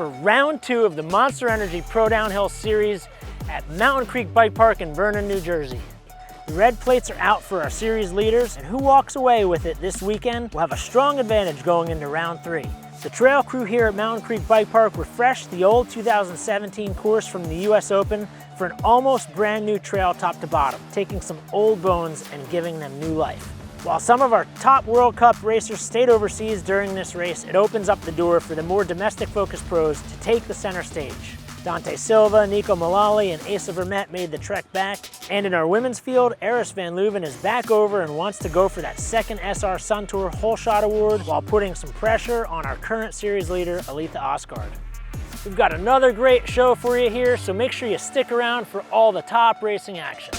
for round 2 of the Monster Energy Pro Downhill Series at Mountain Creek Bike Park in Vernon, New Jersey. The red plates are out for our series leaders, and who walks away with it this weekend will have a strong advantage going into round 3. The trail crew here at Mountain Creek Bike Park refreshed the old 2017 course from the US Open for an almost brand new trail top to bottom, taking some old bones and giving them new life. While some of our top World Cup racers stayed overseas during this race, it opens up the door for the more domestic-focused pros to take the center stage. Dante Silva, Nico Mullally, and Asa Vermette made the trek back. And in our women's field, Eris van Leuven is back over and wants to go for that second SR Suntour Holeshot Award while putting some pressure on our current series leader, Alita Osgaard. We've got another great show for you here, so make sure you stick around for all the top racing action.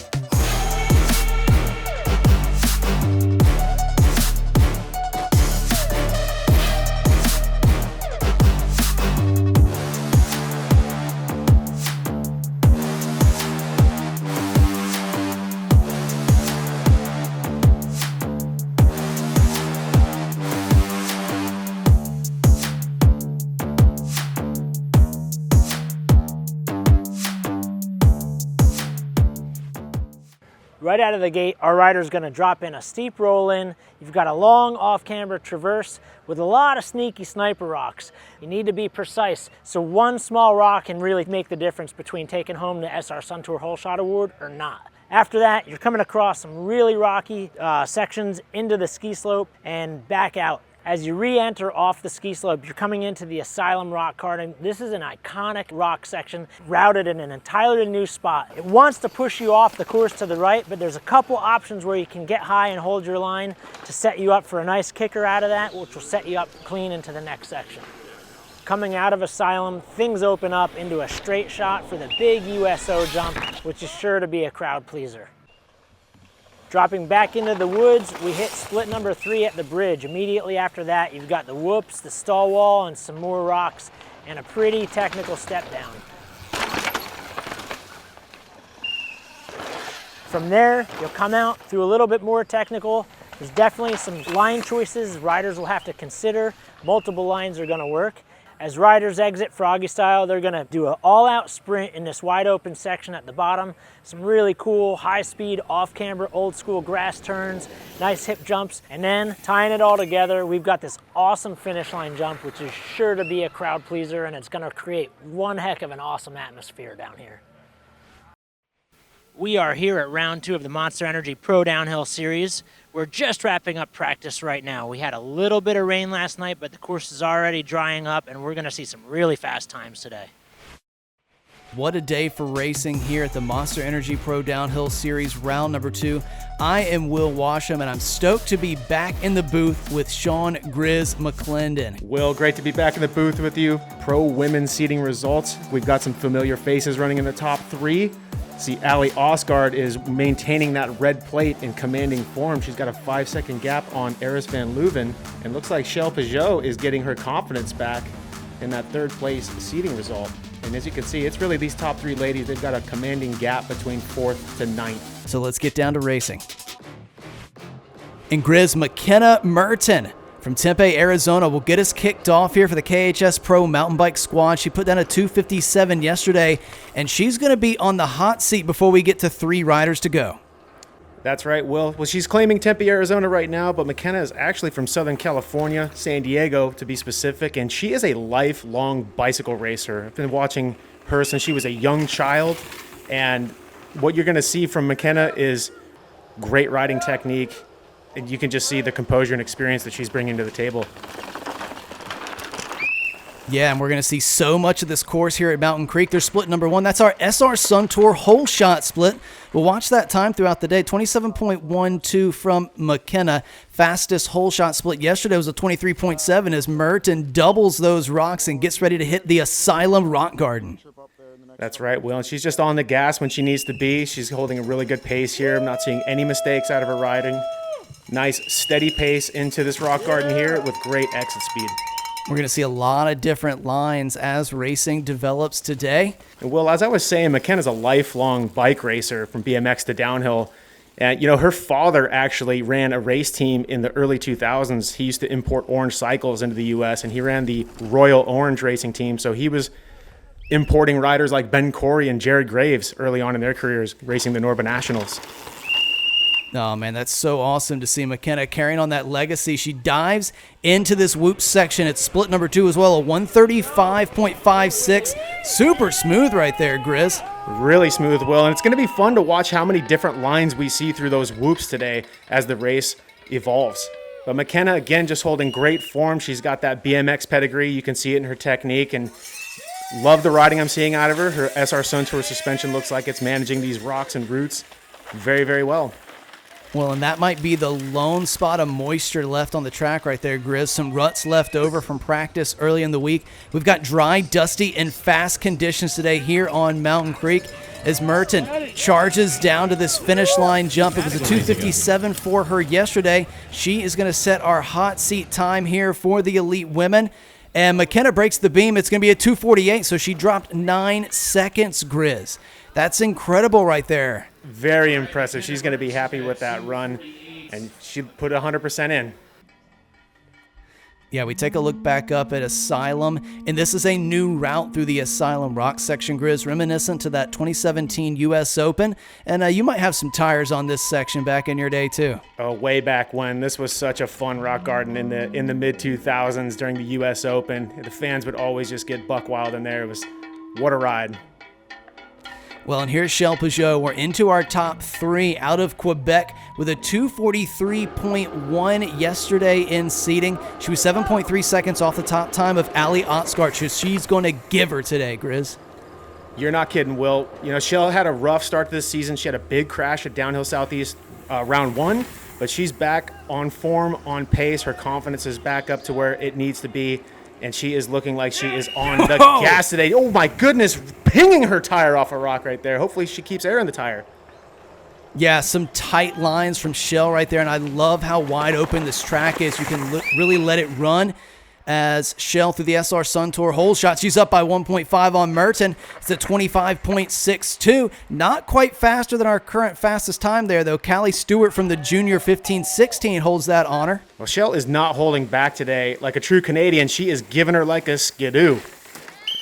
Right out of the gate, our rider's gonna drop in a steep roll in. You've got a long off-camber traverse with a lot of sneaky sniper rocks. You need to be precise, so one small rock can really make the difference between taking home the SR Suntour Holeshot Award or not. After that, you're coming across some really rocky sections into the ski slope and back out. As you re-enter off the ski slope, you're coming into the Asylum Rock Garden. This is an iconic rock section routed in an entirely new spot. It wants to push you off the course to the right, but there's a couple options where you can get high and hold your line to set you up for a nice kicker out of that, which will set you up clean into the next section. Coming out of Asylum, things open up into a straight shot for the big USO jump, which is sure to be a crowd pleaser. Dropping back into the woods, we hit split number 3 at the bridge. Immediately after that, you've got the whoops, the stall wall, and some more rocks, and a pretty technical step down. From there, you'll come out through a little bit more technical. There's definitely some line choices riders will have to consider. Multiple lines are gonna work. As riders exit Froggy style, they're gonna do an all-out sprint in this wide open section at the bottom. Some really cool high-speed, off-camber, old-school grass turns, nice hip jumps, and then tying it all together, we've got this awesome finish line jump, which is sure to be a crowd pleaser, and it's gonna create one heck of an awesome atmosphere down here. We are here at round 2 of the Monster Energy Pro Downhill Series. We're just wrapping up practice right now. We had a little bit of rain last night, but the course is already drying up, and we're gonna see some really fast times today. What a day for racing here at the Monster Energy Pro Downhill Series round number 2. I am Will Washam, and I'm stoked to be back in the booth with Sean Grizz McClendon. Will, great to be back in the booth with you. Pro women's seating results. We've got some familiar faces running in the top 3. See, Allie Osgaard is maintaining that red plate in commanding form. She's got a 5-second gap on Eris van Leuven, and looks like Shell Peugeot is getting her confidence back in that 3rd place seating result. And as you can see, it's really these top 3 ladies. They've got a commanding gap between 4th to 9th. So let's get down to racing. And Grizz, McKenna Merton from Tempe, Arizona will get us kicked off here for the KHS Pro Mountain Bike Squad. She put down a 2:57 yesterday, and she's going to be on the hot seat before we get to 3 riders to go. That's right, Will. Well, she's claiming Tempe, Arizona right now, but McKenna is actually from Southern California, San Diego to be specific, and she is a lifelong bicycle racer. I've been watching her since she was a young child, and what you're going to see from McKenna is great riding technique. And you can just see the composure and experience that she's bringing to the table. Yeah, and we're going to see so much of this course here at Mountain Creek. There's split number 1. That's our SR Suntour Holeshot split. We'll watch that time throughout the day. 27.12 from McKenna. Fastest Holeshot split yesterday was a 23.7 as Merton doubles those rocks and gets ready to hit the Asylum Rock Garden. That's right, Will. And she's just on the gas when she needs to be. She's holding a really good pace here. I'm not seeing any mistakes out of her riding. Nice steady pace into this rock garden here with great exit speed. We're going to see a lot of different lines as racing develops today. And Will, as I was saying, McKenna's a lifelong bike racer from BMX to downhill. And, you know, her father actually ran a race team in the early 2000s. He used to import orange cycles into the U.S., and he ran the Royal Orange racing team. So he was importing riders like Ben Corey and Jared Graves early on in their careers, racing the Norba Nationals. Oh, man, that's so awesome to see McKenna carrying on that legacy. She dives into this whoop section. It's split number 2 as well, a 135.56. Super smooth right there, Grizz. Really smooth, Will. And it's going to be fun to watch how many different lines we see through those whoops today as the race evolves. But McKenna, again, just holding great form. She's got that BMX pedigree. You can see it in her technique. And love the riding I'm seeing out of her. Her SR Suntour suspension looks like it's managing these rocks and roots very, very well. Well, and that might be the lone spot of moisture left on the track right there, Grizz. Some ruts left over from practice early in the week. We've got dry, dusty, and fast conditions today here on Mountain Creek as Merton charges down to this finish line jump. It was a 2:57 for her yesterday. She is going to set our hot seat time here for the elite women. And McKenna breaks the beam. It's going to be a 2:48, so she dropped 9 seconds, Grizz. That's incredible right there. Very impressive. She's going to be happy with that run, and she put 100% in. Yeah, we take a look back up at Asylum, and this is a new route through the Asylum rock section, Grizz, reminiscent to that 2017 U.S. Open. And you might have some tires on this section back in your day, too. Oh, way back when. This was such a fun rock garden in the mid-2000s during the U.S. Open. The fans would always just get buck wild in there. It was, what a ride. Well, and here's Shell Peugeot. We're into our top 3 out of Quebec with a 2:43.1 yesterday in seating. She was 7.3 seconds off the top time of Ali Otsgart. She's going to give her today, Grizz. You're not kidding, Will. You know, Shell had a rough start to this season. She had a big crash at Downhill Southeast round 1, but she's back on form, on pace. Her confidence is back up to where it needs to be. And she is looking like she is on the gas today. Oh, my goodness, pinging her tire off a rock right there. Hopefully she keeps air in the tire. Yeah, some tight lines from Shell right there, and I love how wide open this track is. You can really let it run as Shell through the SR Suntour Holeshot. She's up by 1.5 on Merton. It's at 25.62. Not quite faster than our current fastest time there, though. Callie Stewart from the Junior 15-16 holds that honor. Well, Shell is not holding back today. Like a true Canadian, she is giving her like a skidoo.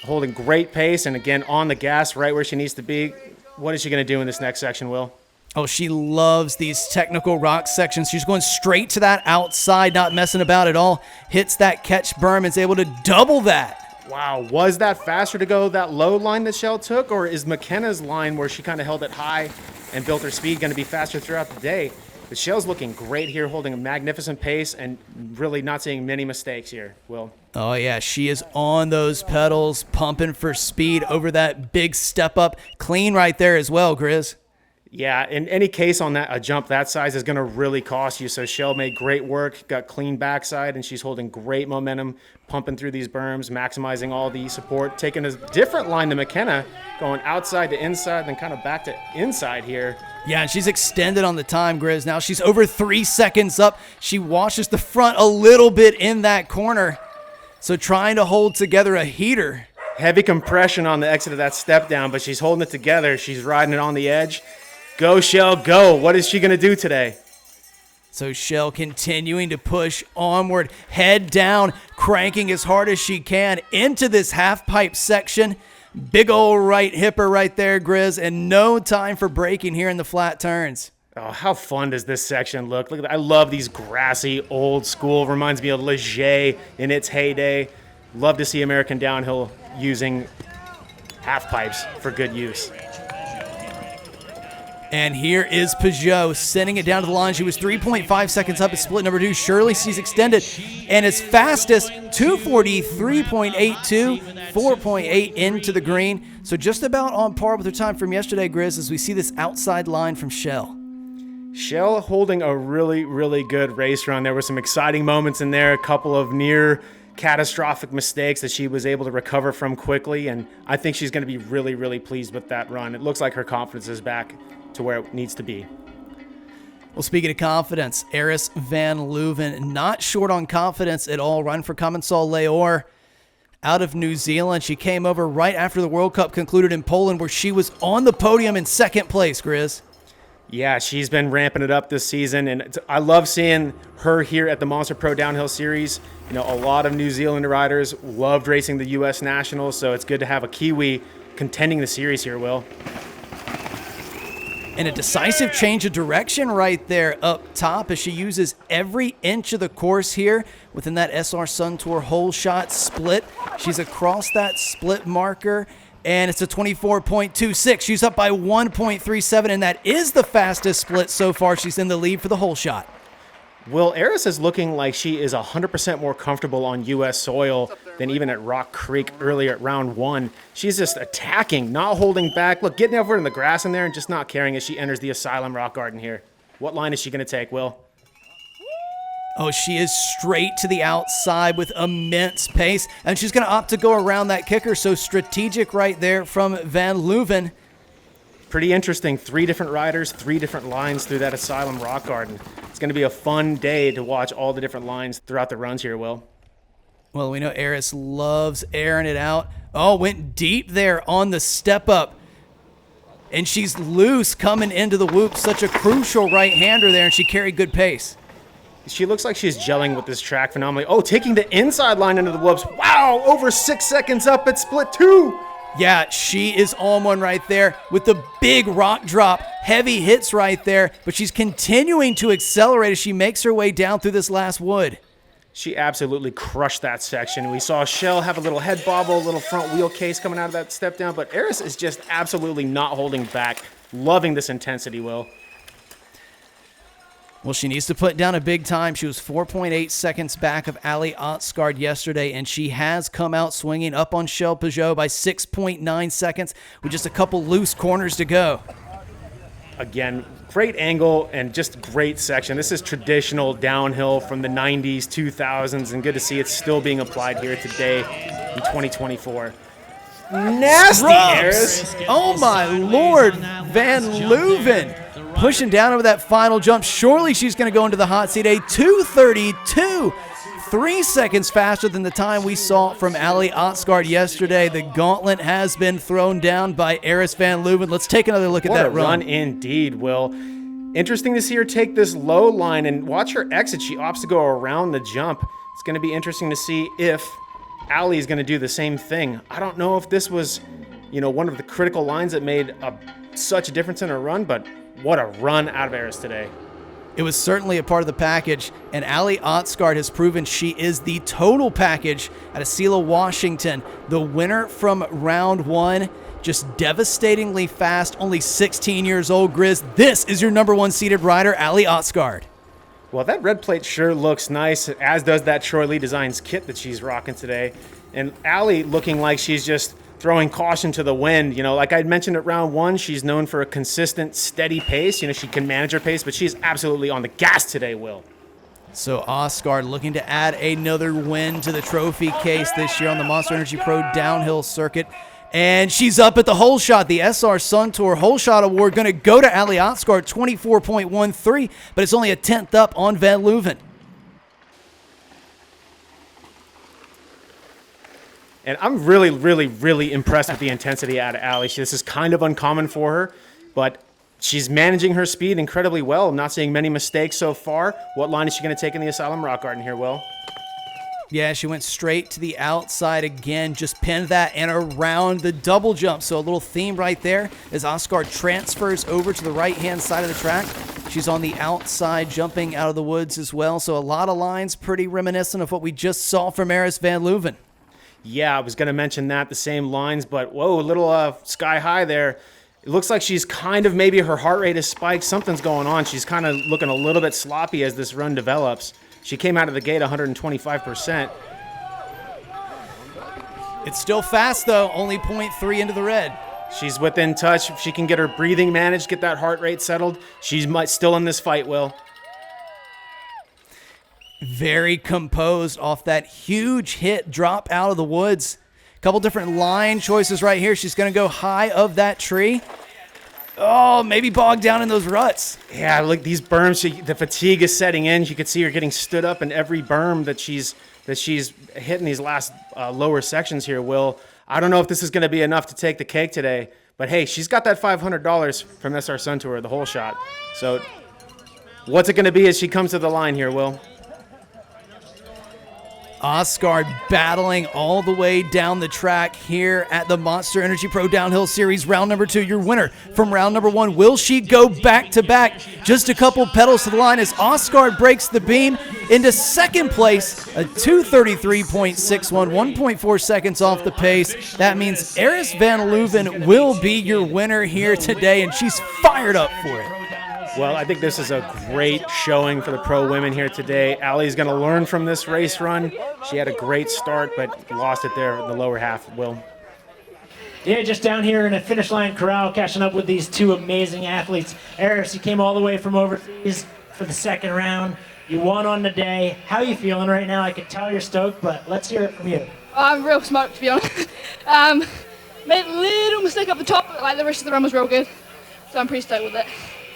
Holding great pace, and again, on the gas, right where she needs to be. What is she going to do in this next section, Will? Oh, she loves these technical rock sections. She's going straight to that outside, not messing about at all. Hits that catch berm and is able to double that. Wow, was that faster to go that low line that Shell took, or is McKenna's line where she kind of held it high and built her speed going to be faster throughout the day? But Shell's looking great here, holding a magnificent pace and really not seeing many mistakes here, Will. Oh, yeah, she is on those pedals, pumping for speed over that big step up. Clean right there as well, Grizz. Yeah, in any case on that, a jump that size is going to really cost you. So Shell made great work, got clean backside, and she's holding great momentum, pumping through these berms, maximizing all the support, taking a different line than McKenna, going outside to inside, then kind of back to inside here. Yeah, and she's extended on the time, Grizz. Now she's over 3 seconds up. She washes the front a little bit in that corner. So trying to hold together a heater. Heavy compression on the exit of that step down, but she's holding it together. She's riding it on the edge. Go, Shell, go. What is she going to do today? So Shell continuing to push onward, head down, cranking as hard as she can into this half pipe section. Big old right hipper right there, Grizz, and no time for braking here in the flat turns. Oh, how fun does this section look? Look at that. I love these grassy, old school. Reminds me of Leger in its heyday. Love to see American Downhill using half pipes for good use. And here is Peugeot sending it down to the line. She was 3.5 seconds up at split number 2. Surely she's extended. And as fastest, 2:43.82, 4.8 into the green. So just about on par with her time from yesterday, Grizz, as we see this outside line from Shell. Shell holding a really, really good race run. There were some exciting moments in there, a couple of near catastrophic mistakes that she was able to recover from quickly. And I think she's going to be really, really pleased with that run. It looks like her confidence is back to where it needs to be. Well, speaking of confidence, Eris van Leuven, not short on confidence at all. Run for Commensal Leor out of New Zealand. She came over right after the World Cup concluded in Poland, where she was on the podium in second place, Grizz. Yeah, she's been ramping it up this season, and I love seeing her here at the Monster Pro Downhill Series. You know, a lot of New Zealand riders loved racing the U.S. Nationals, so it's good to have a Kiwi contending the series here, Will. And a decisive change of direction right there up top as she uses every inch of the course here within that SR Suntour Holeshot split. She's across that split marker, and it's a 24.26. She's up by 1.37, and that is the fastest split so far. She's in the lead for the Holeshot. Will, Eris is looking like she is 100% more comfortable on U.S. soil than even at Rock Creek earlier at round 1. She's just attacking, not holding back. Look, getting over in the grass in there and just not caring as she enters the Asylum Rock Garden here. What line is she going to take, Will? Oh, she is straight to the outside with immense pace, and she's going to opt to go around that kicker, so strategic right there from Van Leuven. Pretty interesting. 3 different riders, 3 different lines through that Asylum Rock Garden. It's going to be a fun day to watch all the different lines throughout the runs here, Will. Well, we know Eris loves airing it out. Oh, went deep there on the step up. And she's loose coming into the whoop. Such a crucial right-hander there, and she carried good pace. She looks like she's gelling with this track phenomenally. Oh, taking the inside line into the whoops. Wow, over 6 seconds up at split 2. Yeah, she is on one right there with the big rock drop. Heavy hits right there, but she's continuing to accelerate as she makes her way down through this last wood. She absolutely crushed that section. We saw Shell have a little head bobble, a little front wheel case coming out of that step down, but Eris is just absolutely not holding back. Loving this intensity, Will. Well, she needs to put down a big time. She was 4.8 seconds back of Ali Otsgaard yesterday, and she has come out swinging up on Shell Peugeot by 6.9 seconds with just a couple loose corners to go. Again, great angle and just great section. This is traditional downhill from the 90s, 2000s, and good to see it's still being applied here today in 2024. Nasty, Eris. Oh, my Lord. Van Leuven pushing down over that final jump. Surely she's going to go into the hot seat. A 2:32, 3 seconds faster than the time we saw from Ali Otsgaard yesterday. The gauntlet has been thrown down by Eris Van Leuven. Let's take another look at that run. What a run indeed, Will. Interesting to see her take this low line and watch her exit. She opts to go around the jump. It's going to be interesting to see if Ali is going to do the same thing. I don't know if this was, one of the critical lines that made such a difference in her run, but what a run out of Eris today. It was certainly a part of the package, and Ali Otsgaard has proven she is the total package out of Selah, Washington. The winner from round 1, just devastatingly fast, only 16 years old. Grizz, this is your number 1 seeded rider, Ali Otsgaard. Well, that red plate sure looks nice, as does that Troy Lee Designs kit that she's rocking today. And Ali looking like she's just throwing caution to the wind. Like I mentioned at round 1, she's known for a consistent, steady pace. She can manage her pace, but she's absolutely on the gas today, Will. So Otsgaard looking to add another win to the trophy case this year on the Monster Energy Pro downhill circuit. And she's up at the Holeshot. The SR Suntour Holeshot Award going to go to Ali Otsgaard, 24.13, but it's only a 10th up on Van Leuven. And I'm really, really, really impressed with the intensity out of Ali. This is kind of uncommon for her, but she's managing her speed incredibly well. I'm not seeing many mistakes so far. What line is she going to take in the Asylum Rock Garden here, Will? Yeah, she went straight to the outside again, just pinned that and around the double jump. So a little theme right there as Otsgaard transfers over to the right-hand side of the track. She's on the outside, jumping out of the woods as well. So a lot of lines pretty reminiscent of what we just saw from Eris Van Leuven. Yeah, I was going to mention that, the same lines, but whoa, a little sky high there. It looks like she's kind of, maybe her heart rate is spiked. Something's going on. She's kind of looking a little bit sloppy as this run develops. She came out of the gate 125%. It's still fast, though. Only 0.3 into the red. She's within touch. If she can get her breathing managed, get that heart rate settled, she's still in this fight, Will. Very composed off that huge hit drop out of the woods. Couple different line choices right here. She's going to go high of that tree. Oh, maybe bogged down in those ruts. Yeah, look, these berms, the fatigue is setting in. You could see her getting stood up in every berm that she's hitting these last lower sections here, Will. I don't know if this is going to be enough to take the cake today, but hey, she's got that $500 from SR Suntour, the whole shot. So what's it going to be as she comes to the line here, Will? Oscar battling all the way down the track here at the Monster Energy Pro Downhill Series, round number 2. Your winner from round number 1. Will she go back-to-back? Just a couple pedals to the line as Oscar breaks the beam into second place, a 2:33.61, 1.4 seconds off the pace. That means Eris Van Leuven will be your winner here today, and she's fired up for it. Well, I think this is a great showing for the pro women here today. Allie's going to learn from this race run. She had a great start, but lost it there in the lower half, Will. Yeah, just down here in a finish line corral, catching up with these two amazing athletes. Eris, you came all the way from overseas for the second round. You won on the day. How are you feeling right now? I can tell you're stoked, but let's hear it from you. I'm real smoked, to be honest. Made a little mistake up the top, but like the rest of the run was real good. So I'm pretty stoked with it.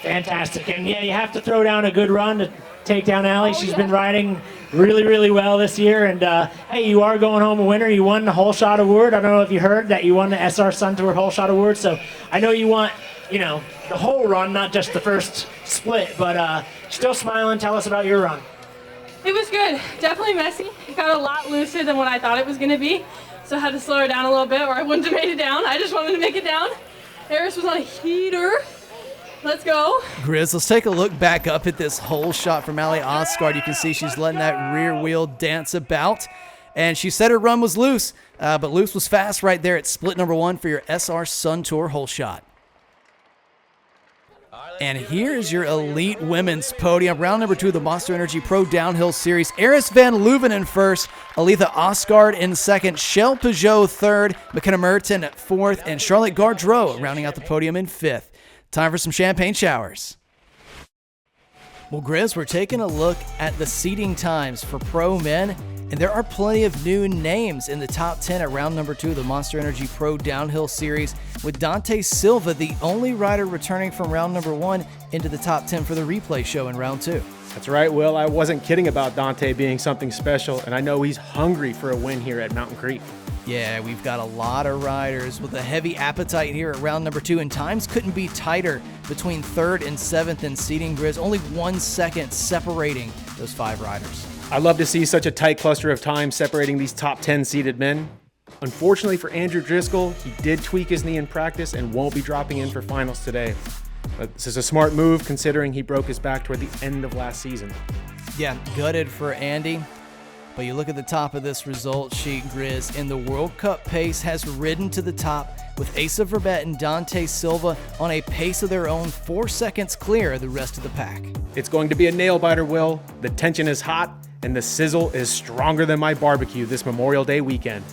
Fantastic. And yeah, you have to throw down a good run to take down Allie. She's been riding really, really well this year. And hey, you are going home a winner. You won the Holeshot Award. I don't know if you heard that you won the SR Suntour Holeshot Award. So I know you want, you know, the whole run, not just the first split. But still smiling. Tell us about your run. It was good. Definitely messy. It got a lot looser than what I thought it was going to be. So I had to slow her down a little bit or I wouldn't have made it down. I just wanted to make it down. Eris was on a heater. Let's go. Grizz, let's take a look back up at this whole shot from Allie Oscar. You can see she's letting that rear wheel dance about. And she said her run was loose, but loose was fast right there at split number 1 for your SR Suntour whole shot. And here is your elite women's podium. Round number 2 of the Monster Energy Pro Downhill Series. Eris Van Leuven in first, Aletha Osgaard in second, Shell Peugeot third, McKenna Merton at fourth, and Charlotte Gardreau rounding out the podium in fifth. Time for some champagne showers. Well, Grizz, we're taking a look at the seating times for pro men, and there are plenty of new names in the top 10 at round number 2 of the Monster Energy Pro Downhill Series, with Dante Silva, the only rider returning from round number 1 into the top 10 for the replay show in round 2. That's right, Will. I wasn't kidding about Dante being something special, and I know he's hungry for a win here at Mountain Creek. Yeah, we've got a lot of riders with a heavy appetite here at round number 2, and times couldn't be tighter between 3rd and 7th in seating, Grizz. Only 1 second separating those 5 riders. I love to see such a tight cluster of time separating these top 10 seeded men. Unfortunately for Andrew Driscoll, he did tweak his knee in practice and won't be dropping in for finals today. But this is a smart move considering he broke his back toward the end of last season. Yeah, gutted for Andy. But you look at the top of this result sheet, Grizz, and the World Cup pace has ridden to the top with Asa Verbet and Dante Silva on a pace of their own, 4 seconds clear of the rest of the pack. It's going to be a nail-biter, Will. The tension is hot, and the sizzle is stronger than my barbecue this Memorial Day weekend.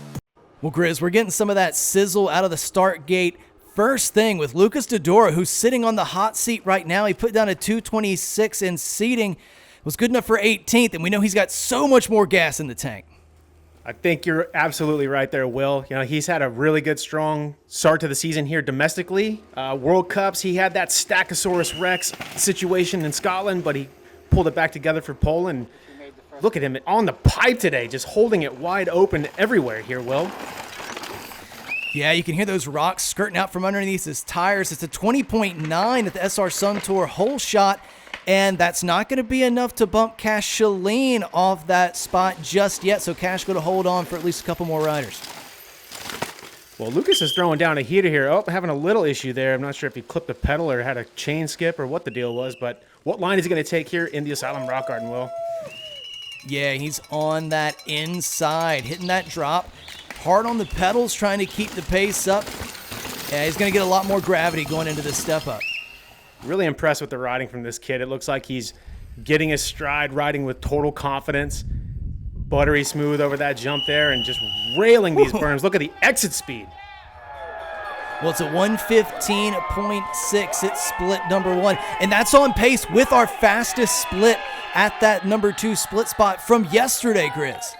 Well, Grizz, we're getting some of that sizzle out of the start gate. First thing with Lucas Dodora, who's sitting on the hot seat right now. He put down a 2:26 in seating. Was good enough for 18th, and we know he's got so much more gas in the tank. I think you're absolutely right there, Will. You know, he's had a really good, strong start to the season here domestically. World Cups, he had that Stackosaurus Rex situation in Scotland, but he pulled it back together for Poland. Look at him on the pipe today, just holding it wide open everywhere here, Will. Yeah, you can hear those rocks skirting out from underneath his tires. It's a 20.9 at the SR Suntour Holeshot. And that's not going to be enough to bump Cash Shalene off that spot just yet. So Cash going to hold on for at least a couple more riders. Well, Lucas is throwing down a heater here. Oh, having a little issue there. I'm not sure if he clipped the pedal or had a chain skip or what the deal was. But what line is he going to take here in the Asylum Rock Garden, Will? Yeah, he's on that inside, hitting that drop. Hard on the pedals, trying to keep the pace up. Yeah, he's going to get a lot more gravity going into this step up. Really impressed with the riding from this kid. It looks like he's getting his stride, riding with total confidence. Buttery smooth over that jump there and just railing these berms. Look at the exit speed. Well, it's a 1:15.6 at split number 1. And that's on pace with our fastest split at that number 2 split spot from yesterday, Grizz.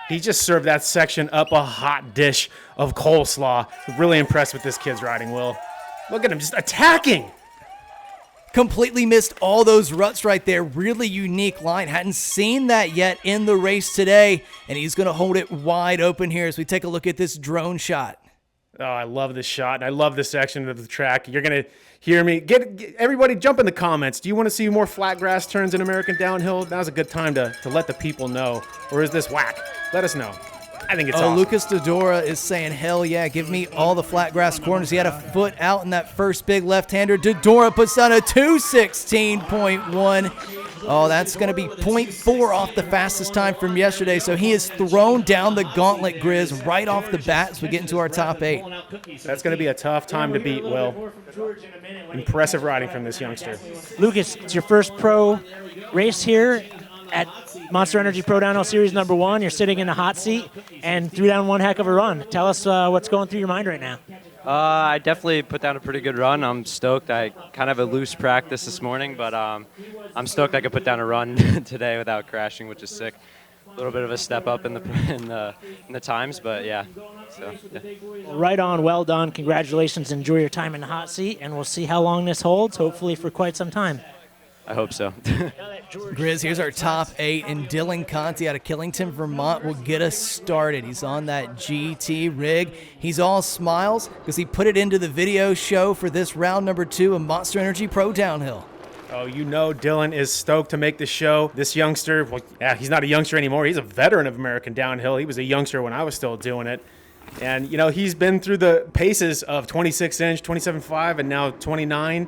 He just served that section up a hot dish of coleslaw. Really impressed with this kid's riding, Will. Look at him just attacking. Completely missed all those ruts right there. Really unique line. Hadn't seen that yet in the race today. And he's going to hold it wide open here as we take a look at this drone shot. Oh, I love this shot, and I love this section of the track. You're going to hear me. Get everybody jump in the comments. Do you want to see more flat grass turns in American Downhill? Now's a good time to let the people know. Or is this whack? Let us know. I think it's awesome. Lucas Dodora is saying, hell yeah, give me all the flat grass corners. He had a foot out in that first big left-hander. Dodora puts down a 2:16.1. Oh, that's going to be 0.4 off the fastest time from yesterday. So he has thrown down the gauntlet, Grizz, right off the bat as we get into our top 8. That's going to be a tough time to beat, Will. Impressive riding from this youngster. Lucas, it's your first pro race here at Monster Energy Pro Downhill Series #1. You're sitting in the hot seat and threw down one heck of a run. Tell us what's going through your mind right now. I definitely put down a pretty good run. I'm stoked. I kind of have a loose practice this morning, but I'm stoked I could put down a run today without crashing, which is sick. A little bit of a step up in the times, but yeah. So, yeah. Right on, well done. Congratulations. Enjoy your time in the hot seat, and we'll see how long this holds, hopefully for quite some time. I hope so. Grizz, here's our top 8, and Dylan Conti out of Killington, Vermont will get us started. He's on that GT rig. He's all smiles because he put it into the video show for this round #2 of Monster Energy Pro Downhill. Oh, you know Dylan is stoked to make the show. This youngster, well, yeah, he's not a youngster anymore. He's a veteran of American Downhill. He was a youngster when I was still doing it. And, you know, he's been through the paces of 26-inch, 27.5, and now 29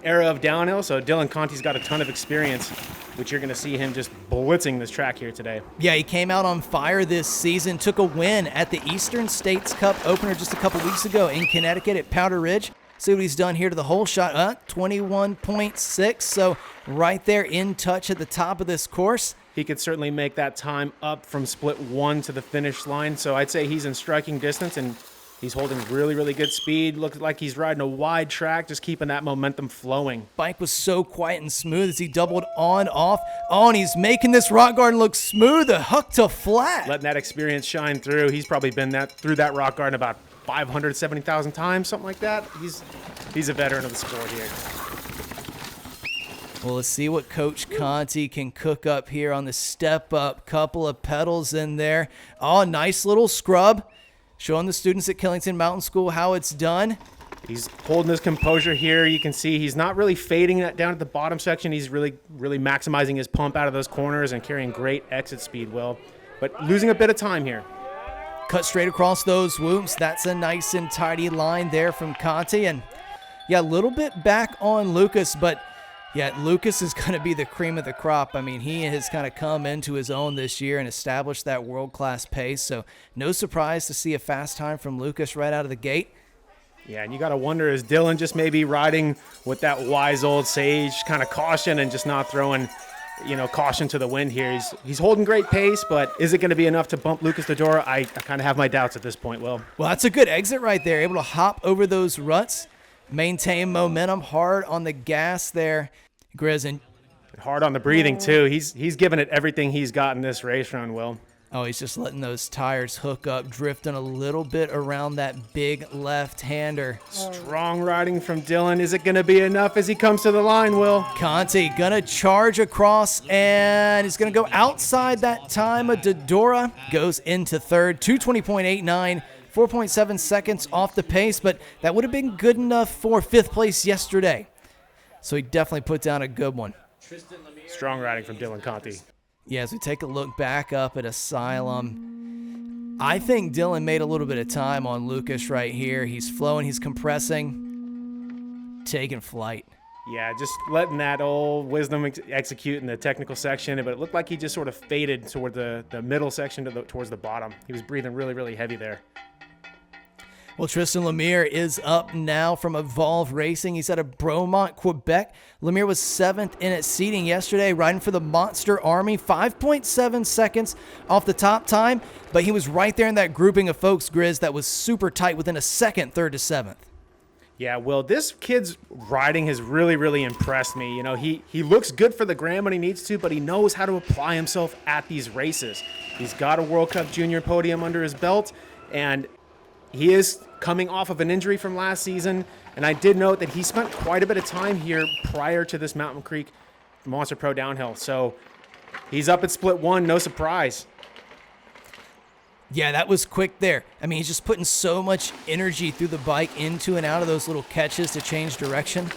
era of downhill. So Dylan Conti's got a ton of experience, which you're going to see him just blitzing this track here today. Yeah, he came out on fire this season, took a win at the Eastern States Cup opener just a couple weeks ago in Connecticut at Powder Ridge. See what he's done here to the whole shot, 21.6. So right there in touch at the top of this course. He could certainly make that time up from split 1 to the finish line. So I'd say he's in striking distance, and he's holding really, really good speed. Looks like he's riding a wide track, just keeping that momentum flowing. Bike was so quiet and smooth as he doubled on, off. Oh, and he's making this rock garden look smooth, a hook to flat. Letting that experience shine through. He's probably been through that rock garden about 570,000 times, something like that. He's a veteran of the sport here. Well, let's see what Coach Conti can cook up here on the step up. Couple of pedals in there. Oh, nice little scrub. Showing the students at Killington Mountain School how it's done. He's holding his composure here. You can see he's not really fading that down at the bottom section. He's really, really maximizing his pump out of those corners and carrying great exit speed, Will. But losing a bit of time here. Cut straight across those whoops. That's a nice and tidy line there from Conti. And, yeah, a little bit back on Lucas, but, yeah, Lucas is going to be the cream of the crop. I mean, he has kind of come into his own this year and established that world-class pace. So no surprise to see a fast time from Lucas right out of the gate. Yeah, and you got to wonder, is Dylan just maybe riding with that wise old sage kind of caution and just not throwing, you know, caution to the wind here? He's holding great pace, but is it going to be enough to bump Lucas Dodora? I kind of have my doubts at this point, Will. Well, that's a good exit right there. Able to hop over those ruts, maintain momentum, hard on the gas there. Grizz, hard on the breathing, too. He's given it everything he's got in this race run, Will. Oh, he's just letting those tires hook up, drifting a little bit around that big left-hander. Strong riding from Dylan. Is it going to be enough as he comes to the line, Will? Conti going to charge across, and he's going to go outside that time. Dodora goes into third, 220.89. 4.7 seconds off the pace, but that would have been good enough for 5th place yesterday. So he definitely put down a good one. Strong riding from Dylan Conti. Yeah, as we take a look back up at Asylum, I think Dylan made a little bit of time on Lucas right here. He's flowing, he's compressing, taking flight. Yeah, just letting that old wisdom execute in the technical section, but it looked like he just sort of faded toward the middle section towards the bottom. He was breathing really, really heavy there. Well, Tristan Lemire is up now from Evolve Racing. He's out of Bromont, Quebec. Lemire was 7th in its seating yesterday, riding for the Monster Army. 5.7 seconds off the top time, but he was right there in that grouping of folks, Grizz, that was super tight within a second, 3rd to 7th. Yeah, well, this kid's riding has really, really impressed me. You know, he looks good for the gram when he needs to, but he knows how to apply himself at these races. He's got a World Cup Junior podium under his belt, and He is coming off of an injury from last season, and I did note that he spent quite a bit of time here prior to this Mountain Creek Monster Pro downhill. So he's up at split 1, no surprise. Yeah, that was quick there. I mean, he's just putting so much energy through the bike into and out of those little catches to change direction.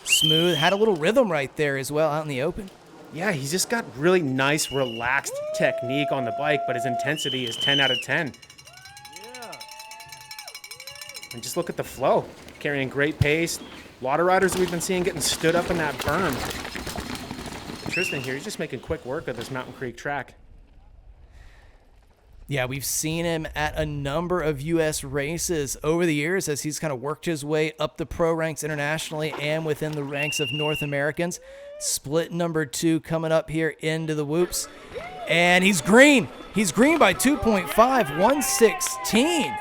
Smooth, had a little rhythm right there as well out in the open. Yeah, he's just got really nice, relaxed technique on the bike, but his intensity is 10 out of 10. And just look at the flow, carrying great pace. A lot of riders we've been seeing getting stood up in that berm. Tristan here, he's just making quick work of this Mountain Creek track. Yeah, we've seen him at a number of U.S. races over the years as he's kind of worked his way up the pro ranks internationally and within the ranks of North Americans. Split number 2 coming up here into the whoops. And he's green. He's green by 2.5, 116.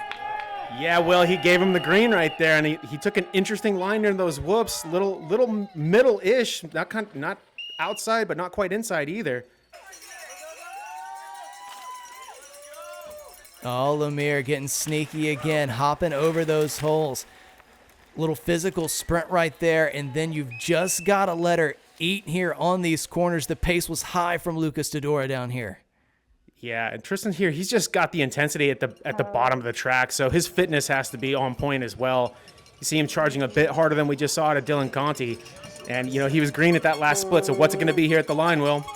Yeah, well, he gave him the green right there, and he took an interesting line near those whoops, little middle-ish, not outside, but not quite inside either. Oh, Lemire getting sneaky again, hopping over those holes. Little physical sprint right there, and then you've just got to let her eat here on these corners. The pace was high from Lucas Dodora down here. Yeah, and Tristan here, he's just got the intensity at the bottom of the track, so his fitness has to be on point as well. You see him charging a bit harder than we just saw at Dylan Conti, and he was green at that last split. So what's it going to be here at the line, Will?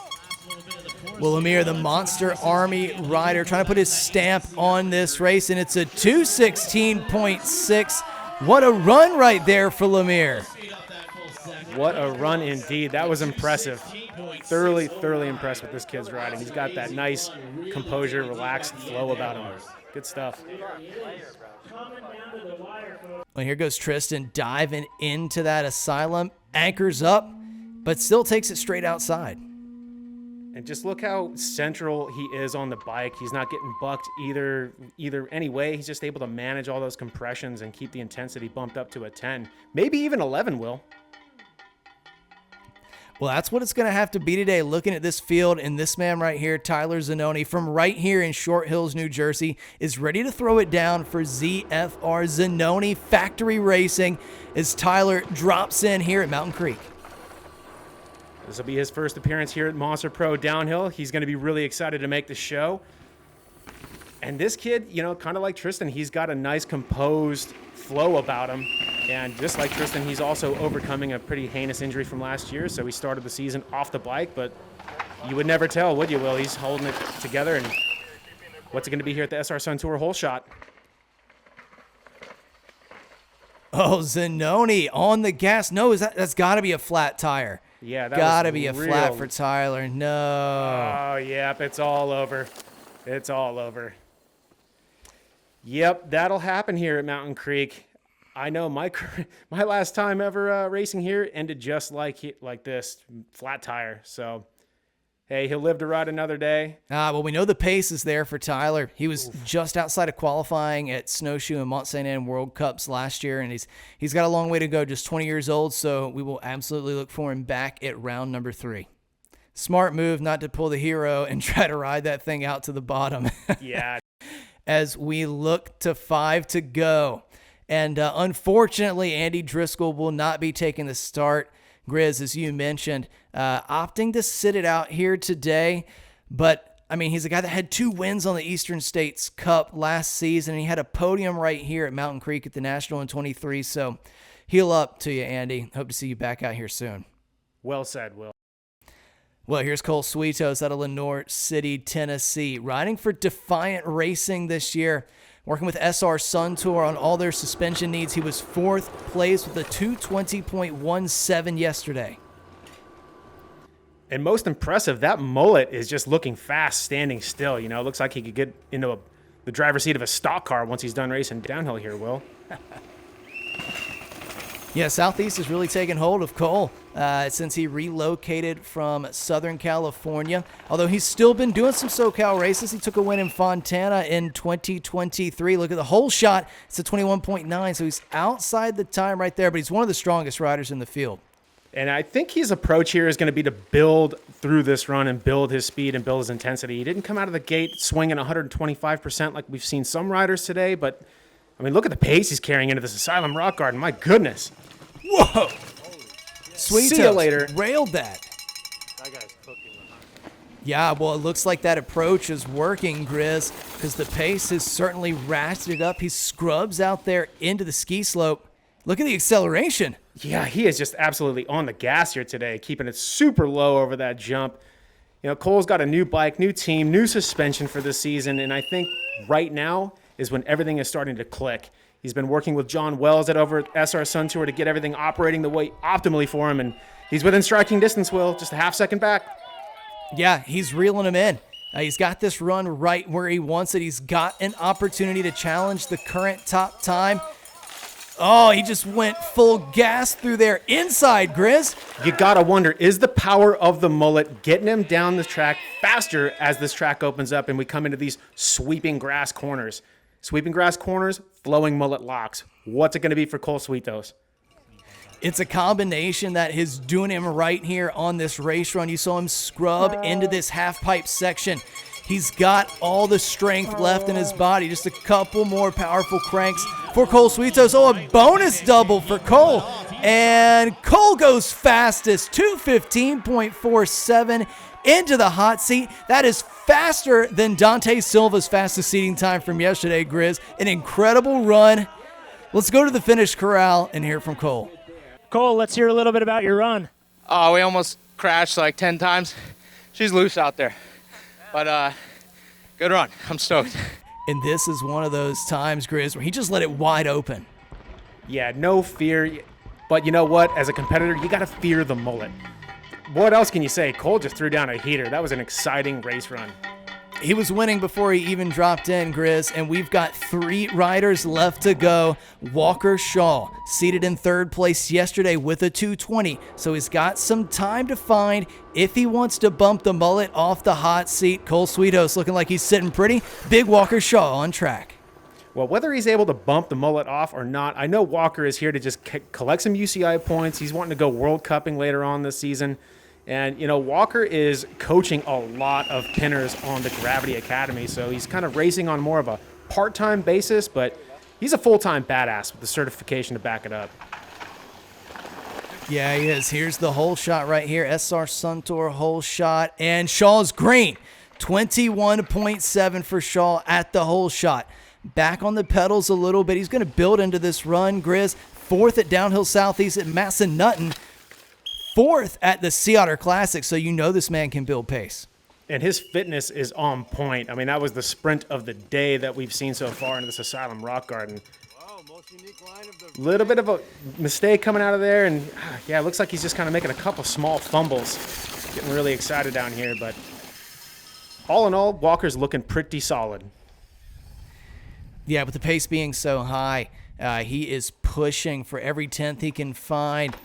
Well, Lemire, the Monster Army rider, trying to put his stamp on this race, and it's a 2:16.6. What a run right there for Lemire. What a run indeed. That was impressive. Thoroughly impressed with this kid's riding. He's got that nice composure, relaxed flow about him. Good stuff. Well, here goes Tristan diving into that asylum, anchors up, but still takes it straight outside. And just look how central he is on the bike. He's not getting bucked either any way. He's just able to manage all those compressions and keep the intensity bumped up to a 10, maybe even 11, Will. Well, that's what it's going to have to be today, looking at this field. And this man right here, Tyler Zanoni, from right here in Short Hills, New Jersey, is ready to throw it down for ZFR Zanoni Factory Racing as Tyler drops in here at Mountain Creek. This will be his first appearance here at Monster Pro Downhill. He's going to be really excited to make the show. And this kid, kind of like Tristan, he's got a nice composed flow about him. And just like Tristan, he's also overcoming a pretty heinous injury from last year. So he started the season off the bike, but you would never tell, would you, Will? He's holding it together. And what's it going to be here at the SR Suntour Holeshot? Oh, Zanoni on the gas. No, that's got to be a flat tire. Yeah, that gotta be a flat for Tyler. No. Oh, yep, it's all over. It's all over. Yep, that'll happen here at Mountain Creek. I know my last time ever racing here ended just like this, flat tire. So, hey, he'll live to ride another day. Well, we know the pace is there for Tyler. He was just outside of qualifying at Snowshoe and Mont Saint Anne World Cups last year, and he's got a long way to go, just 20 years old, so we will absolutely look for him back at round number 3. Smart move not to pull the hero and try to ride that thing out to the bottom. Yeah. As we look to 5 to go. And unfortunately, Andy Driscoll will not be taking the start. Grizz, as you mentioned, opting to sit it out here today. But, I mean, he's a guy that had 2 wins on the Eastern States Cup last season. And he had a podium right here at Mountain Creek at the National in 23. So, heal up to you, Andy. Hope to see you back out here soon. Well said, Will. Well, here's Cole Sweetos out of Lenoir City, Tennessee, riding for Defiant Racing this year. Working with SR Suntour on all their suspension needs. He was 4th place with a 220.17 yesterday. And most impressive, that mullet is just looking fast, standing still. It looks like he could get into the driver's seat of a stock car once he's done racing downhill here, Will. Yeah, Southeast has really taken hold of Cole since he relocated from Southern California. Although he's still been doing some SoCal races. He took a win in Fontana in 2023. Look at the whole shot. It's a 21.9, so he's outside the time right there, but he's one of the strongest riders in the field. And I think his approach here is going to be to build through this run and build his speed and build his intensity. He didn't come out of the gate swinging 125% like we've seen some riders today, but I mean, look at the pace he's carrying into this Asylum Rock Garden. My goodness. Whoa! Sweet See you later. Railed that. Yeah, well, it looks like that approach is working, Grizz, because the pace has certainly ratcheted up. He scrubs out there into the ski slope. Look at the acceleration. Yeah, he is just absolutely on the gas here today, keeping it super low over that jump. You know, Cole's got a new bike, new team, new suspension for this season, and I think right now is when everything is starting to click. He's been working with John Wells over at SR Suntour to get everything operating the way optimally for him, and he's within striking distance, Will, just a half second back. Yeah, he's reeling him in. He's got this run right where he wants it. He's got an opportunity to challenge the current top time. Oh, he just went full gas through there. Inside, Grizz. You gotta wonder, is the power of the mullet getting him down the track faster as this track opens up and we come into these sweeping grass corners? Sweeping grass corners, flowing mullet locks. What's it gonna be for Cole Sweetos? It's a combination that is doing him right here on this race run. You saw him scrub into this half pipe section. He's got all the strength left in his body. Just a couple more powerful cranks for Cole Sweetos. Oh, a bonus double for Cole. And Cole goes fastest, 2:15.47 into the hot seat. That is faster than Dante Silva's fastest seating time from yesterday, Grizz. An incredible run. Let's go to the finish corral and hear from Cole. Cole, let's hear a little bit about your run. Oh, we almost crashed like 10 times. She's loose out there. But good run. I'm stoked. And this is one of those times, Grizz, where he just let it wide open. Yeah, no fear. But you know what? As a competitor, you gotta fear the mullet. What else can you say? Cole just threw down a heater. That was an exciting race run. He was winning before he even dropped in, Grizz, and we've got 3 riders left to go. Walker Shaw seated in 3rd place yesterday with a 2:20, so he's got some time to find if he wants to bump the mullet off the hot seat. Cole Sweetos looking like he's sitting pretty. Big Walker Shaw on track. Well, whether he's able to bump the mullet off or not, I know Walker is here to just collect some UCI points. He's wanting to go World Cupping later on this season. And, you know, Walker is coaching a lot of pinners on the Gravity Academy, so he's kind of racing on more of a part-time basis, but he's a full-time badass with the certification to back it up. Yeah, he is. Here's the hole shot right here. SR Suntour Holeshot, and Shaw's green. 21.7 for Shaw at the hole shot. Back on the pedals a little bit. He's going to build into this run, Grizz. 4th at Downhill Southeast at Massanutten. 4th at the Sea Otter Classic, so you know this man can build pace. And his fitness is on point. I mean, that was the sprint of the day that we've seen so far in this Asylum Rock Garden. Wow, most unique line of the Little bit of a mistake coming out of there, and yeah, it looks like he's just kind of making a couple small fumbles. Getting really excited down here, but all in all, Walker's looking pretty solid. Yeah, with the pace being so high, he is pushing for every 10th he can find.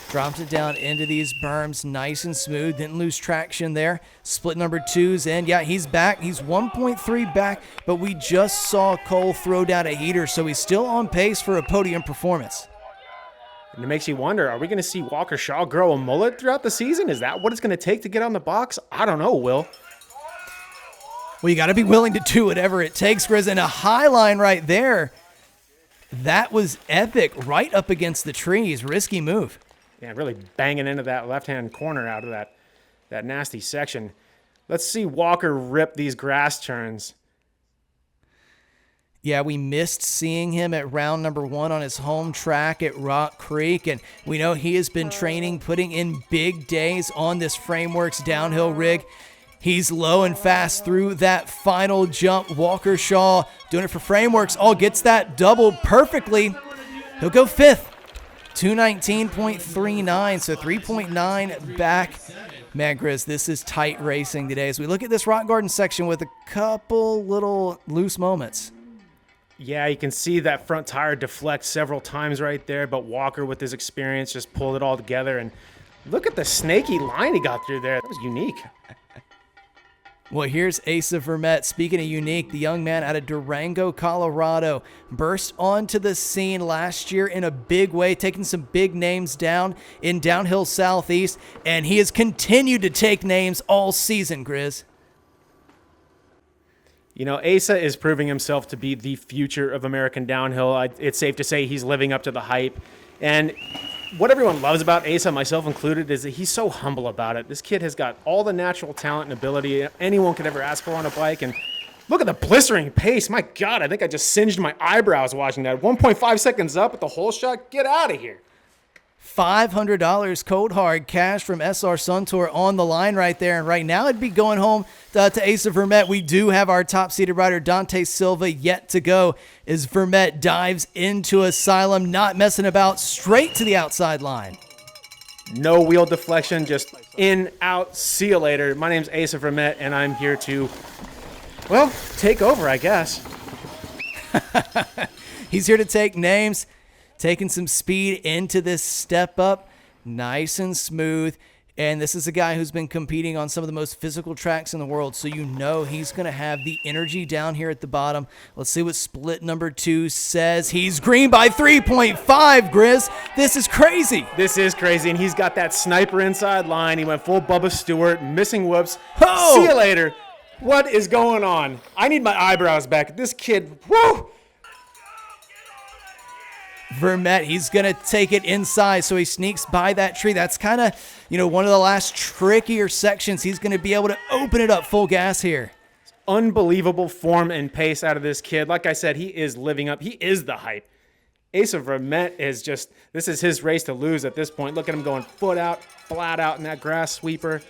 Drops it down into these berms, nice and smooth. Didn't lose traction there. Split number 2's in. Yeah, he's back. He's 1.3 back, but we just saw Cole throw down a heater, so he's still on pace for a podium performance. And it makes you wonder, are we going to see Walker Shaw grow a mullet throughout the season? Is that what it's going to take to get on the box? I don't know, Will. Well, you got to be willing to do whatever it takes, Grizz. And a high line right there. That was epic, right up against the trees. Risky move. Yeah, really banging into that left-hand corner out of that nasty section. Let's see Walker rip these grass turns. Yeah, we missed seeing him at round number 1 on his home track at Rock Creek, and we know he has been training, putting in big days on this Frameworks downhill rig. He's low and fast through that final jump. Walker Shaw doing it for Frameworks. Oh, gets that double perfectly. He'll go 5th. 219.39, so 3.9 back. Man, Grizz, this is tight racing today. As we look at this rock garden section with a couple little loose moments. Yeah, you can see that front tire deflect several times right there, but Walker, with his experience, just pulled it all together. And look at the snaky line he got through there. That was unique. Well, here's Asa Vermette. Speaking of unique, the young man out of Durango, Colorado, burst onto the scene last year in a big way, taking some big names down in Downhill Southeast, and he has continued to take names all season, Grizz. You know, Asa is proving himself to be the future of American downhill. It's safe to say he's living up to the hype. And what everyone loves about Asa, myself included, is that he's so humble about it. This kid has got all the natural talent and ability anyone could ever ask for on a bike. And look at the blistering pace. My God, I think I just singed my eyebrows watching that. 1.5 seconds up at the whole shot. Get out of here. $500 cold hard cash from SR Suntour on the line right there. And right now it'd be going home to Asa Vermette. We do have our top-seeded rider, Dante Silva, yet to go as Vermette dives into Asylum, not messing about, straight to the outside line. No wheel deflection, just in, out, see you later. My name's Asa Vermette, and I'm here to, well, take over, I guess. He's here to take names. Taking some speed into this step up, nice and smooth. And this is a guy who's been competing on some of the most physical tracks in the world, so you know he's going to have the energy down here at the bottom. Let's see what split number 2 says. He's green by 3.5, Grizz. This is crazy. This is crazy, and he's got that sniper inside line. He went full Bubba Stewart, missing whoops. Oh! See you later. What is going on? I need my eyebrows back. This kid, woo! Vermette, he's going to take it inside, so he sneaks by that tree. That's kind of, one of the last trickier sections. He's going to be able to open it up full gas here. Unbelievable form and pace out of this kid. Like I said, he is living up. He is the hype. Asa Vermette is just, this is his race to lose at this point. Look at him going foot out, flat out in that grass sweeper.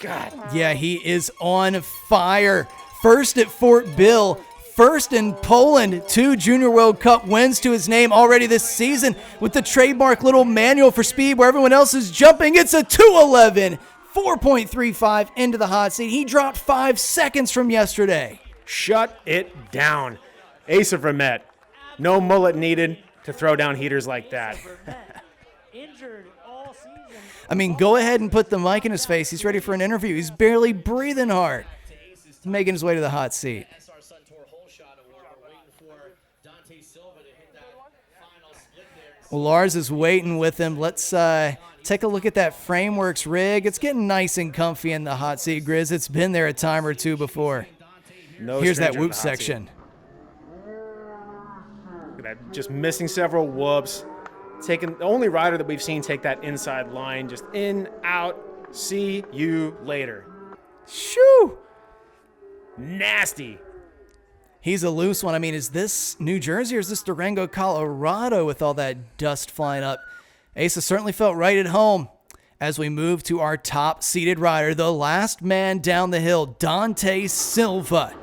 God. Yeah, he is on fire. First at Fort Bill. First in Poland, 2 Junior World Cup wins to his name already this season with the trademark little manual for speed where everyone else is jumping. It's a 2:11, 4.35 into the hot seat. He dropped 5 seconds from yesterday. Shut it down. Asa Vermette. No mullet needed to throw down heaters like that. Injured all season. I mean, go ahead and put the mic in his face. He's ready for an interview. He's barely breathing hard. He's making his way to the hot seat. SR Suntour Holeshot Award. We're waiting for Dante Silva to hit that final split there. Well, Lars is waiting with him. Let's take a look at that Frameworks rig. It's getting nice and comfy in the hot seat, Grizz. It's been there a time or two before. No Here's that stranger to whoop the hot section. Look at that, just missing several whoops. Taking the only rider that we've seen take that inside line, just in, out, see you later. Shoo! Nasty. He's a loose one. I mean, is this New Jersey or is this Durango, Colorado with all that dust flying up? Asa certainly felt right at home as we move to our top-seeded rider, the last man down the hill, Dante Silva,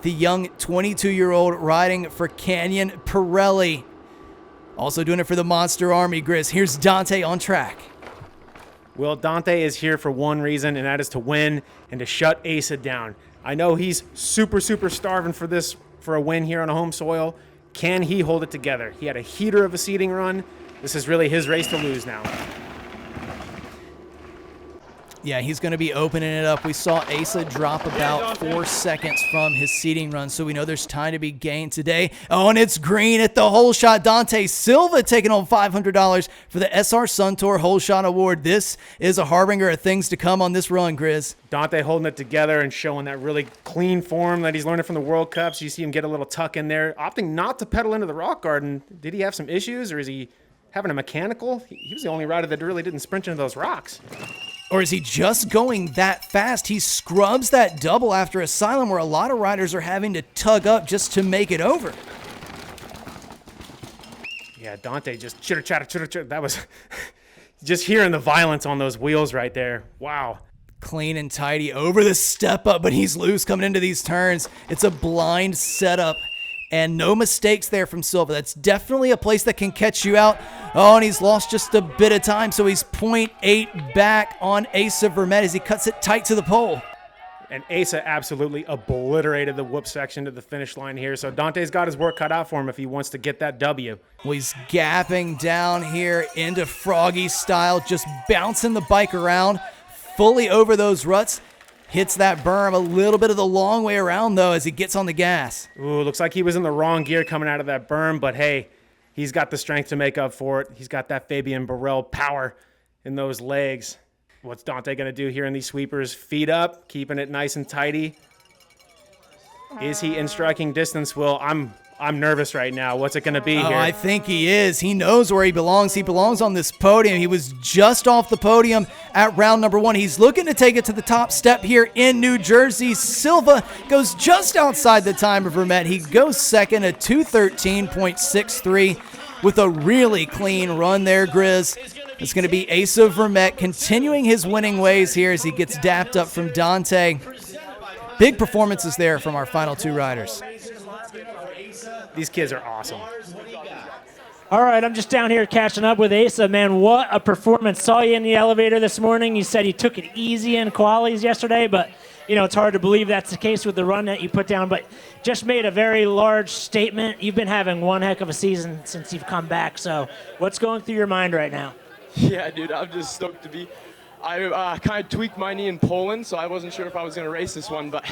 the young 22-year-old riding for Canyon Pirelli. Also doing it for the Monster Army, Grizz. Here's Dante on track. Well, Dante is here for one reason, and that is to win and to shut Asa down. I know he's super starving for a win here on a home soil. Can he hold it together? He had a heater of a seeding run. This is really his race to lose now. Yeah, he's going to be opening it up. We saw Asa drop about 4 seconds from his seeding run, so we know there's time to be gained today. Oh, and it's green at the hole shot. Dante Silva taking home $500 for the SR Suntour Holeshot Award. This is a harbinger of things to come on this run, Grizz. Dante holding it together and showing that really clean form that he's learning from the World Cups. You see him get a little tuck in there, opting not to pedal into the rock garden. Did he have some issues, or is he having a mechanical? He was the only rider that really didn't sprint into those rocks. Or is he just going that fast? He scrubs that double after Asylum where a lot of riders are having to tug up just to make it over. Yeah, Dante just chitter-chatter. That was just hearing the violence on those wheels right there. Wow. Clean and tidy over the step up, but he's loose coming into these turns. It's a blind setup. And no mistakes there from Silva. That's definitely a place that can catch you out. Oh, and he's lost just a bit of time, so he's 0.8 back on Asa Vermette as he cuts it tight to the pole. And Asa absolutely obliterated the whoop section to the finish line here. So Dante's got his work cut out for him if he wants to get that W. Well, he's gapping down here into Froggy style, just bouncing the bike around fully over those ruts. Hits that berm a little bit of the long way around, though, as he gets on the gas. Ooh, looks like he was in the wrong gear coming out of that berm, but hey, he's got the strength to make up for it. He's got that Fabian Burrell power in those legs. What's Dante going to do here in these sweepers? Feet up, keeping it nice and tidy. Is he in striking distance, Will? I'm nervous right now. What's it going to be here? I think he is. He knows where he belongs. He belongs on this podium. He was just off the podium at round number 1. He's looking to take it to the top step here in New Jersey. Silva goes just outside the time of Vermette. He goes second at 2:13.63 with a really clean run there, Grizz. It's going to be Asa Vermette continuing his winning ways here as he gets dapped up from Dante. Big performances there from our final 2 riders. These kids are awesome. All right, I'm just down here catching up with Asa. Man, what a performance. Saw you in the elevator this morning. You said you took it easy in qualies yesterday, but you know, it's hard to believe that's the case with the run that you put down, but just made a very large statement. You've been having one heck of a season since you've come back. So what's going through your mind right now? Yeah, dude, I'm just stoked to be. I kind of tweaked my knee in Poland, so I wasn't sure if I was going to race this one, but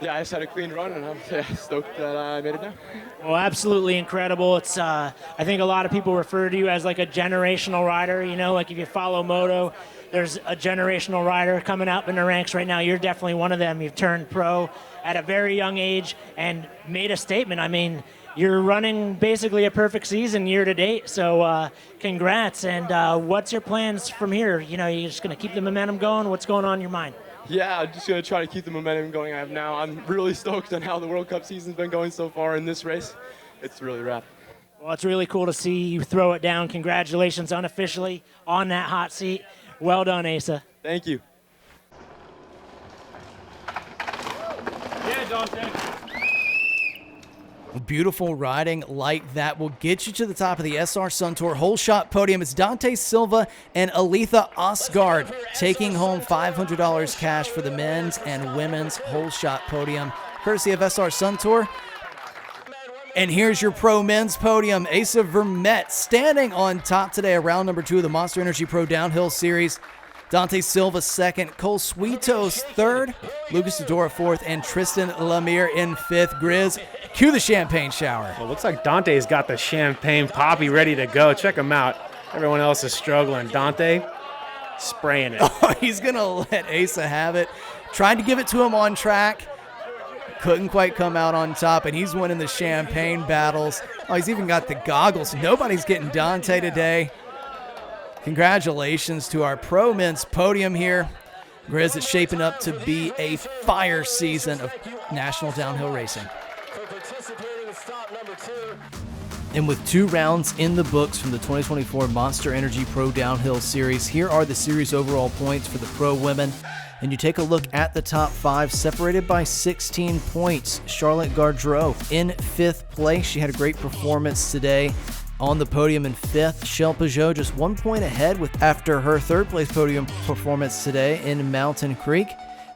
yeah, I just had a clean run, and I'm stoked that I made it down. Well, absolutely incredible. It's I think a lot of people refer to you as like a generational rider. You know, like if you follow moto, there's a generational rider coming up in the ranks right now. You're definitely one of them. You've turned pro at a very young age and made a statement. I mean, you're running basically a perfect season year to date. So congrats. And what's your plans from here? You know, you're just going to keep the momentum going? What's going on in your mind? Yeah, I'm just going to try to keep the momentum going I have now. I'm really stoked on how the World Cup season's been going so far in this race. It's really rad. Well, it's really cool to see you throw it down. Congratulations unofficially on that hot seat. Well done, Asa. Thank you. Yeah, Dante. Beautiful riding like that will get you to the top of the SR Suntour Holeshot podium. It's Dante Silva and Aletha Osgard taking home $500 cash for the men's and women's Holeshot podium, courtesy of SR Suntour. And here's your pro men's podium. Asa Vermette standing on top today around number 2 of the Monster Energy Pro Downhill Series. Dante Silva second, Cole Sweetos third, Lucas Dodora fourth, and Tristan Lemire in fifth. Grizz, cue the champagne shower. Well, looks like Dante's got the champagne poppy ready to go. Check him out. Everyone else is struggling. Dante spraying it. Oh, he's going to let Asa have it. Tried to give it to him on track. Couldn't quite come out on top, and he's winning the champagne battles. Oh, he's even got the goggles. Nobody's getting Dante today. Congratulations to our pro men's podium here. Grizz, it's shaping up to be a fire season of national downhill racing. And with 2 rounds in the books from the 2024 Monster Energy Pro Downhill Series, here are the series overall points for the pro women. And you take a look at the top 5, separated by 16 points. Charlotte Gardreau in 5th place. She had a great performance today on the podium in 5th. Shell Peugeot just 1 point ahead after her 3rd place podium performance today in Mountain Creek.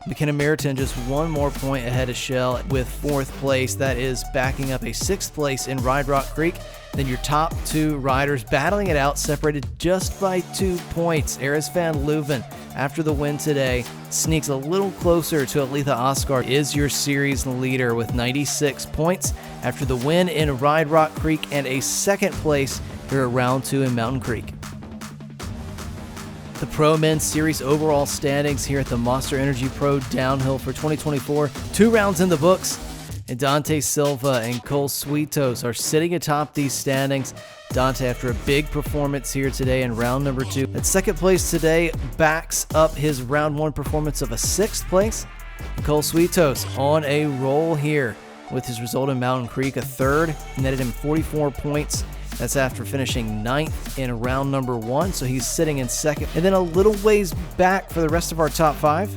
McKenna Meriton just 1 more point ahead of Shell with 4th place. That is backing up a 6th place in Ride Rock Creek. Then your top 2 riders battling it out, separated just by 2 points. Eris van Leuven, after the win today, sneaks a little closer to Aletha Osgard, is your series leader with 96 points after the win in Ride Rock Creek and a 2nd place here at round 2 in Mountain Creek. The Pro Men's Series overall standings here at the Monster Energy Pro Downhill for 2024. 2 rounds in the books, and Dante Silva and Cole Sweetos are sitting atop these standings. Dante, after a big performance here today in round number 2, at 2nd place today, backs up his round 1 performance of a 6th place. And Cole Sweetos on a roll here with his result in Mountain Creek, a 3rd, netted him 44 points. That's after finishing 9th in round number 1, so he's sitting in 2nd. And then a little ways back for the rest of our top 5.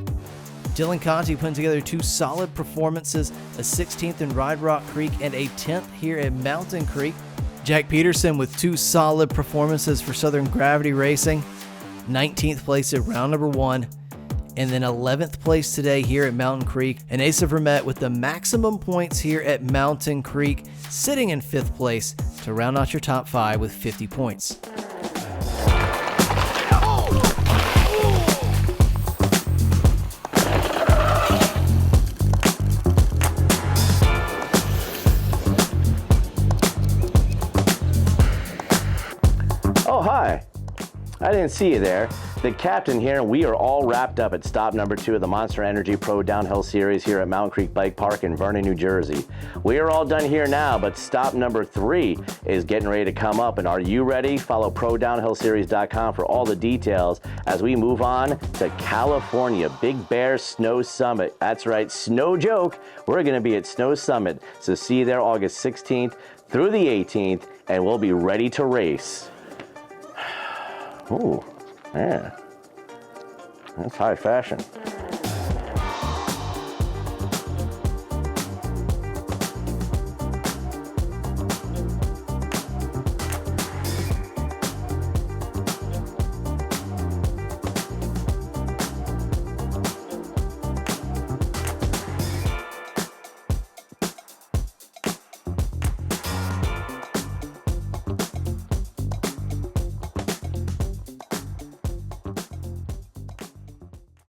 Dylan Conti putting together 2 solid performances, a 16th in Ride Rock Creek and a 10th here at Mountain Creek. Jack Peterson with 2 solid performances for Southern Gravity Racing, 19th place at round number 1, and then 11th place today here at Mountain Creek. And Asa Vermette with the maximum points here at Mountain Creek, sitting in 5th place to round out your top 5 with 50 points. Oh, hi. I didn't see you there. The captain here, and we are all wrapped up at stop number 2 of the Monster Energy Pro Downhill Series here at Mountain Creek Bike Park in Vernon, New Jersey. We are all done here now, but stop number 3 is getting ready to come up. And are you ready? Follow ProDownhillSeries.com for all the details as we move on to California, Big Bear Snow Summit. That's right, snow joke. We're going to be at Snow Summit. So see you there August 16th through the 18th, and we'll be ready to race. Ooh, yeah, that's high fashion.